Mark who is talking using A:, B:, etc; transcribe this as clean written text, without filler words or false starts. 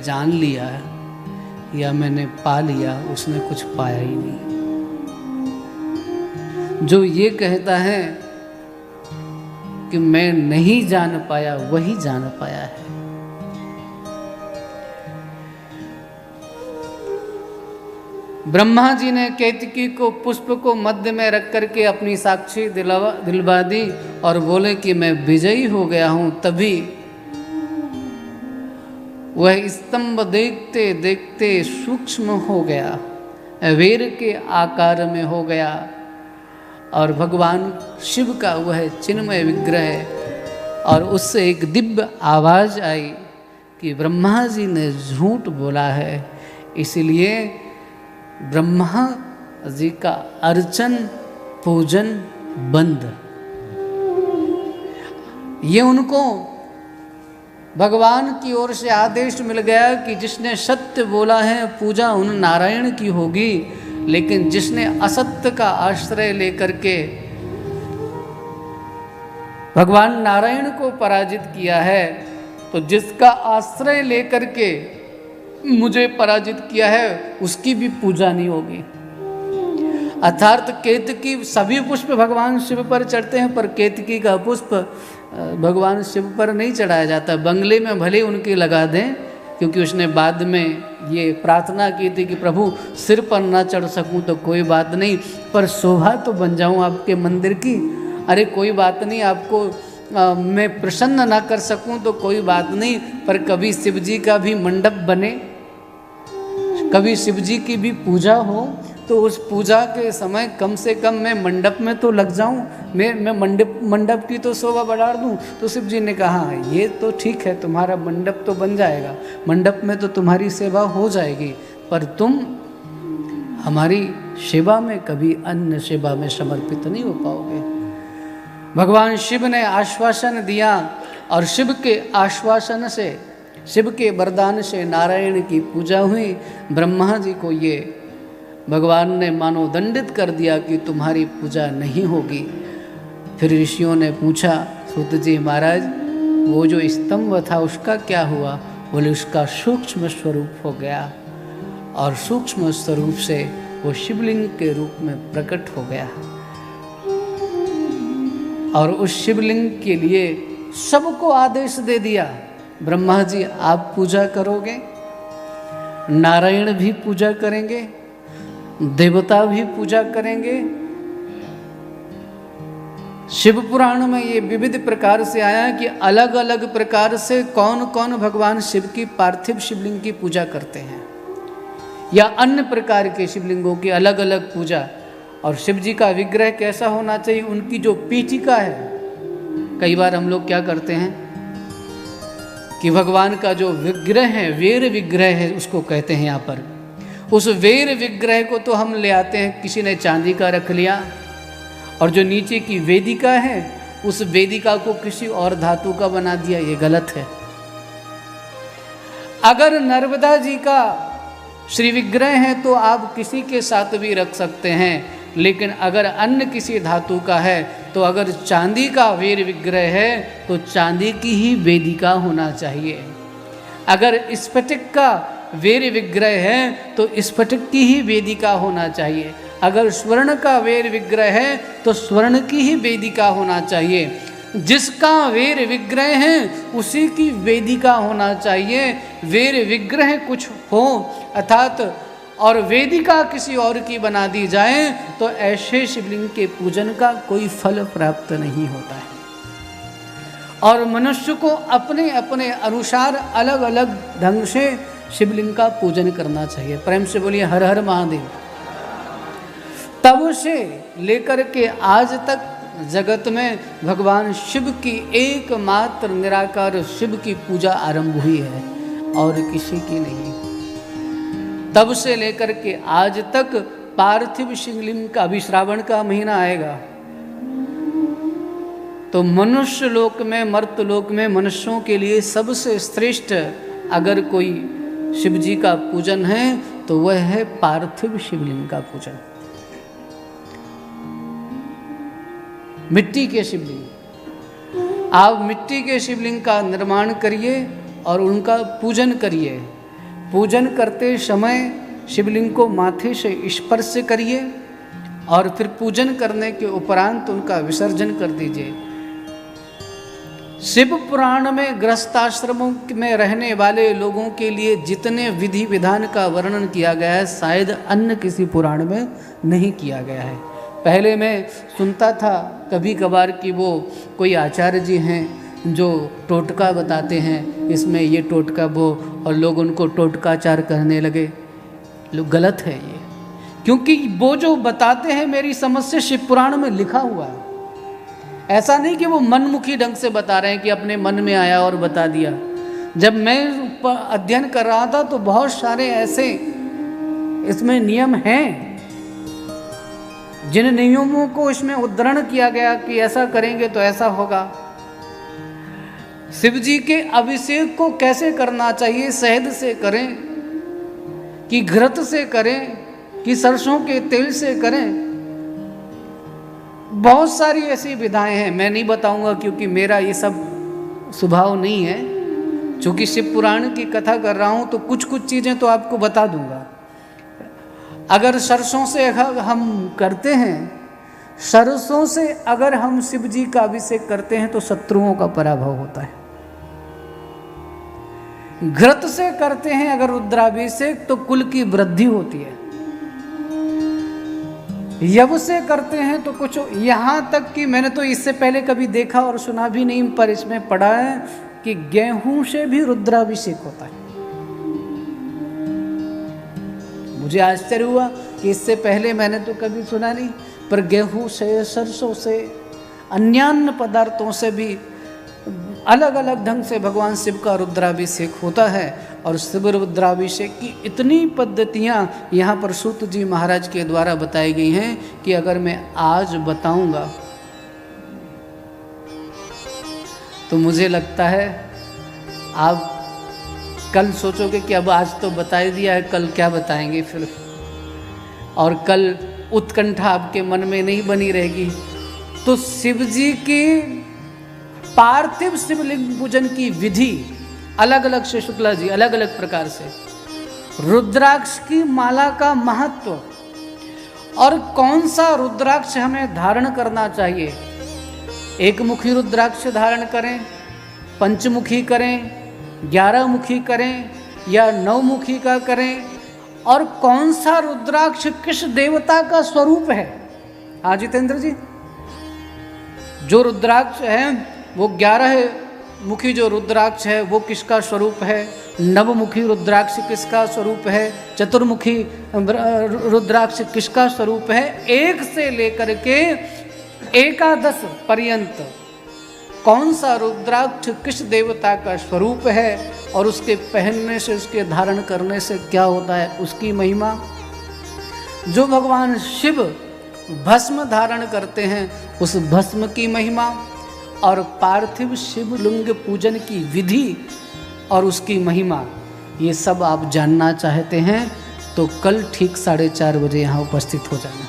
A: जान लिया या मैंने पा लिया, उसने कुछ पाया ही नहीं। जो ये कहता है कि मैं नहीं जान पाया, वही जान पाया है। ब्रह्मा जी ने केतकी को पुष्प को मध्य में रख करके अपनी साक्षी दिलवा दी और बोले कि मैं विजयी हो गया हूं। तभी वह स्तंभ देखते देखते सूक्ष्म हो गया, वीर के आकार में हो गया और भगवान शिव का वह चिन्मय विग्रह, और उससे एक दिव्य आवाज आई कि ब्रह्मा जी ने झूठ बोला है, इसलिए ब्रह्मा जी का अर्चन पूजन बंद। ये उनको भगवान की ओर से आदेश मिल गया कि जिसने सत्य बोला है पूजा उन नारायण की होगी, लेकिन जिसने असत्य का आश्रय लेकर के भगवान नारायण को पराजित किया है, तो जिसका आश्रय लेकर के मुझे पराजित किया है उसकी भी पूजा नहीं होगी। अर्थात केतकी, सभी पुष्प भगवान शिव पर चढ़ते हैं पर केतकी का पुष्प भगवान शिव पर नहीं चढ़ाया जाता। बंगले में भले उनके लगा दें, क्योंकि उसने बाद में ये प्रार्थना की थी कि प्रभु सिर पर ना चढ़ सकूं तो कोई बात नहीं, पर शोभा तो बन जाऊं आपके मंदिर की। अरे कोई बात नहीं, आपको मैं प्रसन्न ना कर सकूं तो कोई बात नहीं, पर कभी शिव जी का भी मंडप बने, कभी शिव जी की भी पूजा हो, तो उस पूजा के समय कम से कम मैं मंडप में तो लग जाऊं, मैं मंडप की तो शोभा बढ़ा दूं। तो शिव जी ने कहा ये तो ठीक है, तुम्हारा मंडप तो बन जाएगा, मंडप में तो तुम्हारी सेवा हो जाएगी, पर तुम हमारी सेवा में कभी अन्य सेवा में समर्पित नहीं हो पाओगे। भगवान शिव ने आश्वासन दिया और शिव के आश्वासन से, शिव के वरदान से नारायण की पूजा हुई। ब्रह्मा जी को ये भगवान ने मानो दंडित कर दिया कि तुम्हारी पूजा नहीं होगी। फिर ऋषियों ने पूछा, सूत जी महाराज वो जो स्तंभ था उसका क्या हुआ? बोले उसका सूक्ष्म स्वरूप हो गया, और सूक्ष्म स्वरूप से वो शिवलिंग के रूप में प्रकट हो गया, और उस शिवलिंग के लिए सबको आदेश दे दिया, ब्रह्मा जी आप पूजा करोगे, नारायण भी पूजा करेंगे, देवता भी पूजा करेंगे। शिव पुराण में ये विविध प्रकार से आया है कि अलग अलग प्रकार से कौन कौन भगवान शिव की पार्थिव शिवलिंग की पूजा करते हैं, या अन्य प्रकार के शिवलिंगों की अलग अलग पूजा। और शिव जी का विग्रह कैसा होना चाहिए, उनकी जो पीठिका है, कई बार हम लोग क्या करते हैं कि भगवान का जो विग्रह है, वीर विग्रह है उसको कहते हैं यहाँ पर, उस वीर विग्रह को तो हम ले आते हैं, किसी ने चांदी का रख लिया, और जो नीचे की वेदिका है उस वेदिका को किसी और धातु का बना दिया, ये गलत है। अगर नर्मदा जी का श्री विग्रह है तो आप किसी के साथ भी रख सकते हैं, लेकिन अगर अन्य किसी धातु का है, तो अगर चांदी का वीर विग्रह है तो चांदी की ही वेदिका होना चाहिए। अगर स्फटिक का वीर विग्रह है तो स्फटिक की ही वेदिका होना चाहिए। अगर स्वर्ण का वीर विग्रह है तो स्वर्ण की ही वेदिका होना चाहिए। जिसका वीर विग्रह है उसी की वेदिका होना चाहिए। वीर विग्रह कुछ हो अर्थात और वेदिका किसी और की बना दी जाए तो ऐसे शिवलिंग के पूजन का कोई फल प्राप्त नहीं होता है। और मनुष्य को अपने अपने अनुसार अलग अलग ढंग से शिवलिंग का पूजन करना चाहिए। प्रेम से बोलिए हर हर महादेव। तब से लेकर के आज तक जगत में भगवान शिव की एकमात्र निराकार शिव की पूजा आरंभ हुई है और किसी की नहीं। तब से लेकर के आज तक पार्थिव शिवलिंग का, अभी श्रावण का महीना आएगा तो मनुष्य लोक में, मर्त लोक में मनुष्यों के लिए सबसे श्रेष्ठ अगर कोई शिव जी का पूजन है तो वह है पार्थिव शिवलिंग का पूजन। मिट्टी के शिवलिंग, आप मिट्टी के शिवलिंग का निर्माण करिए और उनका पूजन करिए। पूजन करते समय शिवलिंग को माथे से स्पर्श करिए और फिर पूजन करने के उपरांत उनका विसर्जन कर दीजिए। शिव पुराण में गृहस्थाश्रमों में रहने वाले लोगों के लिए जितने विधि विधान का वर्णन किया गया है शायद अन्य किसी पुराण में नहीं किया गया है। पहले मैं सुनता था कभी कभार कि वो कोई आचार्य जी हैं जो टोटका बताते हैं, इसमें ये टोटका वो, और लोग उनको टोटकाचार करने लगे। लोग गलत है ये, क्योंकि वो जो बताते हैं मेरी समझ से शिव पुराण में लिखा हुआ है। ऐसा नहीं कि वो मनमुखी ढंग से बता रहे हैं कि अपने मन में आया और बता दिया। जब मैं अध्ययन कर रहा था तो बहुत सारे ऐसे इसमें नियम हैं जिन नियमों को इसमें उद्धरण किया गया कि ऐसा करेंगे तो ऐसा होगा। शिव जी के अभिषेक को कैसे करना चाहिए, शहद से करें कि घृत से करें कि सरसों के तेल से करें, बहुत सारी ऐसी विधाएं हैं। मैं नहीं बताऊंगा क्योंकि मेरा ये सब स्वभाव नहीं है। चूंकि शिव पुराण की कथा कर रहा हूं तो कुछ कुछ चीजें तो आपको बता दूंगा। अगर सरसों से हम करते हैं, सरसों से अगर हम शिव जी का अभिषेक करते हैं तो शत्रुओं का पराभव होता है। घृत से करते हैं अगर रुद्राभिषेक तो कुल की वृद्धि होती है। यव से करते हैं तो कुछ, यहां तक कि मैंने तो इससे पहले कभी देखा और सुना भी नहीं, पर इसमें पढ़ा है कि गेहूं से भी रुद्राभिषेक होता है। मुझे आश्चर्य हुआ कि इससे पहले मैंने तो कभी सुना नहीं, पर गेहूं से, सरसों से, अन्यान्य पदार्थों से भी अलग अलग ढंग से भगवान शिव का रुद्राभिषेक होता है। और शिव रुद्राभिषेक की इतनी पद्धतियां यहाँ पर सूत जी महाराज के द्वारा बताई गई हैं कि अगर मैं आज बताऊंगा तो मुझे लगता है आप कल सोचोगे कि अब आज तो बता ही दिया है, कल क्या बताएंगे फिर, और कल उत्कंठा आपके मन में नहीं बनी रहेगी। तो शिव जी की पार्थिव शिवलिंग पूजन की विधि अलग अलग से, शुक्ला जी अलग अलग प्रकार से, रुद्राक्ष की माला का महत्व और कौन सा रुद्राक्ष हमें धारण करना चाहिए। एक मुखी रुद्राक्ष धारण करें, पंचमुखी करें, 11 मुखी करें या 9 मुखी का करें, और कौन सा रुद्राक्ष किस देवता का स्वरूप है। हाँ जितेंद्र जी, जो रुद्राक्ष है वो 11 मुखी जो रुद्राक्ष है वो किसका स्वरूप है, नवमुखी रुद्राक्ष किसका स्वरूप है, चतुर्मुखी रुद्राक्ष किसका स्वरूप है, 1 से लेकर के 11 पर्यंत कौन सा रुद्राक्ष किस देवता का स्वरूप है और उसके पहनने से, उसके धारण करने से क्या होता है, उसकी महिमा। जो भगवान शिव भस्म धारण करते हैं उस भस्म की महिमा, और पार्थिव शिवलिंग पूजन की विधि और उसकी महिमा, ये सब आप जानना चाहते हैं तो कल ठीक 4:30 बजे यहाँ उपस्थित हो जाना।